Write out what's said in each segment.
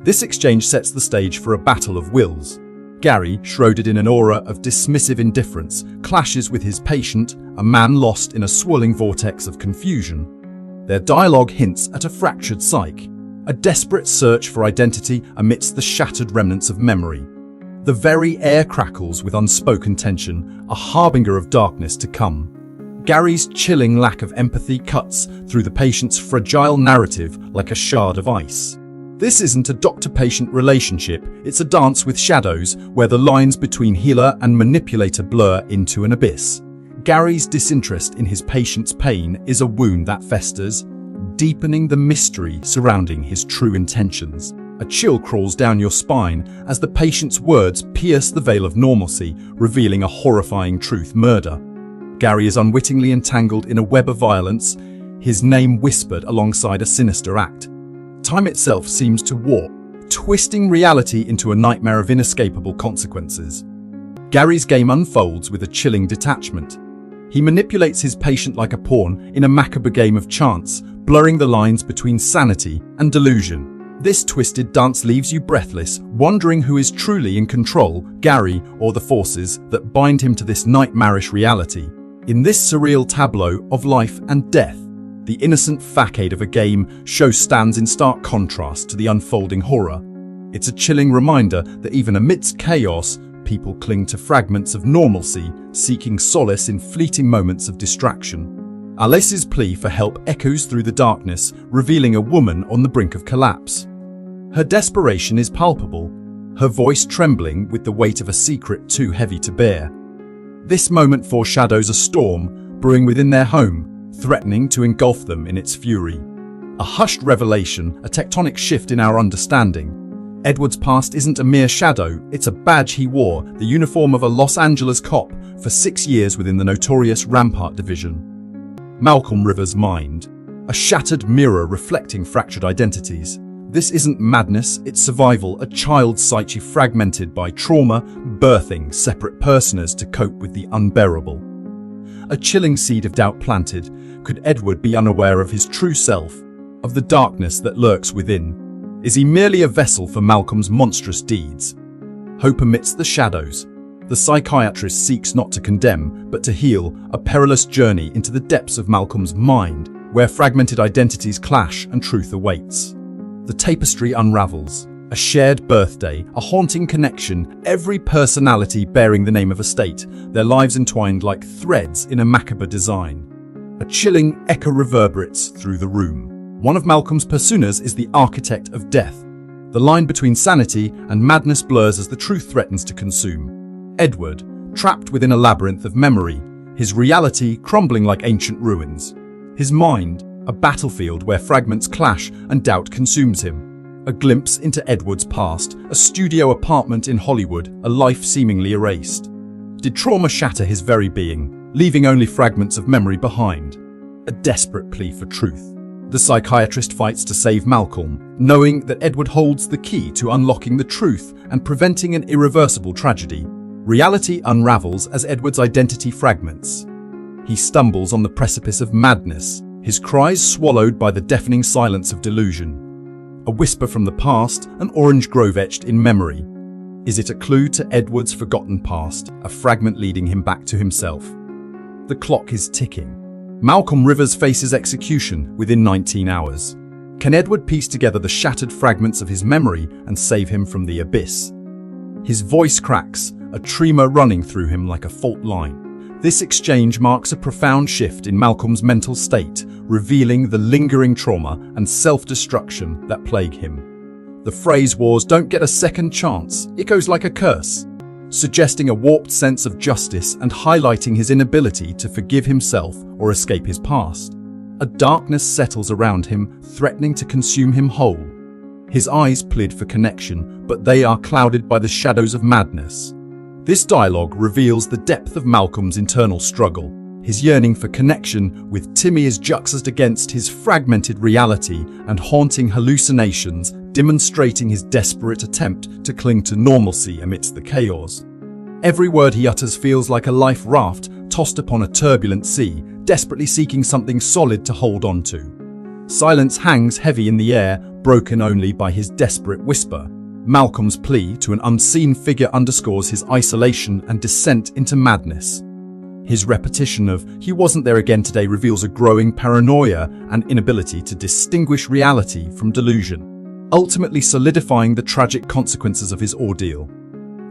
This exchange sets the stage for a battle of wills. Gary, shrouded in an aura of dismissive indifference, clashes with his patient, a man lost in a swirling vortex of confusion. Their dialogue hints at a fractured psyche, a desperate search for identity amidst the shattered remnants of memory. The very air crackles with unspoken tension, a harbinger of darkness to come. Gary's chilling lack of empathy cuts through the patient's fragile narrative like a shard of ice. This isn't a doctor-patient relationship, it's a dance with shadows where the lines between healer and manipulator blur into an abyss. Gary's disinterest in his patient's pain is a wound that festers, deepening the mystery surrounding his true intentions. A chill crawls down your spine as the patient's words pierce the veil of normalcy, revealing a horrifying truth: murder. Gary is unwittingly entangled in a web of violence, his name whispered alongside a sinister act. Time itself seems to warp, twisting reality into a nightmare of inescapable consequences. Gary's game unfolds with a chilling detachment. He manipulates his patient like a pawn in a macabre game of chance, blurring the lines between sanity and delusion. This twisted dance leaves you breathless, wondering who is truly in control, Gary or the forces that bind him to this nightmarish reality. In this surreal tableau of life and death, the innocent facade of a game show stands in stark contrast to the unfolding horror. It's a chilling reminder that even amidst chaos, people cling to fragments of normalcy, seeking solace in fleeting moments of distraction. Alessa's plea for help echoes through the darkness, revealing a woman on the brink of collapse. Her desperation is palpable, her voice trembling with the weight of a secret too heavy to bear. This moment foreshadows a storm brewing within their home, threatening to engulf them in its fury. A hushed revelation, a tectonic shift in our understanding. Edward's past isn't a mere shadow, it's a badge he wore, the uniform of a Los Angeles cop for 6 years within the notorious Rampart division. Malcolm Rivers' mind, a shattered mirror reflecting fractured identities. This isn't madness, it's survival, a child's psyche fragmented by trauma, birthing separate personas to cope with the unbearable. A chilling seed of doubt planted. Could Edward be unaware of his true self, of the darkness that lurks within? Is he merely a vessel for Malcolm's monstrous deeds? Hope amidst the shadows. The psychiatrist seeks not to condemn, but to heal, a perilous journey into the depths of Malcolm's mind, where fragmented identities clash and truth awaits. The tapestry unravels. A shared birthday, a haunting connection, every personality bearing the name of a state, their lives entwined like threads in a macabre design. A chilling echo reverberates through the room. One of Malcolm's personas is the architect of death. The line between sanity and madness blurs as the truth threatens to consume. Edward, trapped within a labyrinth of memory, his reality crumbling like ancient ruins. His mind, a battlefield where fragments clash and doubt consumes him. A glimpse into Edward's past, a studio apartment in Hollywood, a life seemingly erased. Did trauma shatter his very being, leaving only fragments of memory behind? A desperate plea for truth. The psychiatrist fights to save Malcolm, knowing that Edward holds the key to unlocking the truth and preventing an irreversible tragedy. Reality unravels as Edward's identity fragments. He stumbles on the precipice of madness, his cries swallowed by the deafening silence of delusion. A whisper from the past, an orange grove etched in memory. Is it a clue to Edward's forgotten past, a fragment leading him back to himself? The clock is ticking. Malcolm Rivers faces execution within 19 hours. Can Edward piece together the shattered fragments of his memory and save him from the abyss? His voice cracks, a tremor running through him like a fault line. This exchange marks a profound shift in Malcolm's mental state, revealing the lingering trauma and self-destruction that plague him. The phrase "wars don't get a second chance" echoes like a curse, suggesting a warped sense of justice and highlighting his inability to forgive himself or escape his past. A darkness settles around him, threatening to consume him whole. His eyes plead for connection, but they are clouded by the shadows of madness. This dialogue reveals the depth of Malcolm's internal struggle. His yearning for connection with Timmy is juxtaposed against his fragmented reality and haunting hallucinations, demonstrating his desperate attempt to cling to normalcy amidst the chaos. Every word he utters feels like a life raft tossed upon a turbulent sea, desperately seeking something solid to hold on to. Silence hangs heavy in the air, broken only by his desperate whisper. Malcolm's plea to an unseen figure underscores his isolation and descent into madness. His repetition of "he wasn't there again today" reveals a growing paranoia and inability to distinguish reality from delusion, ultimately solidifying the tragic consequences of his ordeal.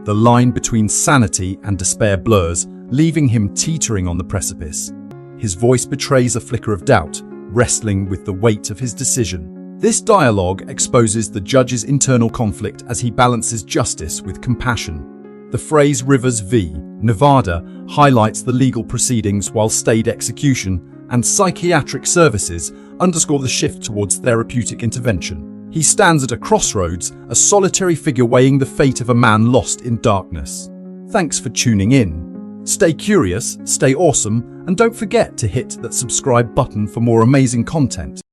The line between sanity and despair blurs, leaving him teetering on the precipice. His voice betrays a flicker of doubt, wrestling with the weight of his decision. This dialogue exposes the judge's internal conflict as he balances justice with compassion. The phrase "Rivers v. Nevada" highlights the legal proceedings, while stayed execution and psychiatric services underscore the shift towards therapeutic intervention. He stands at a crossroads, a solitary figure weighing the fate of a man lost in darkness. Thanks for tuning in. Stay curious, stay awesome, and don't forget to hit that subscribe button for more amazing content.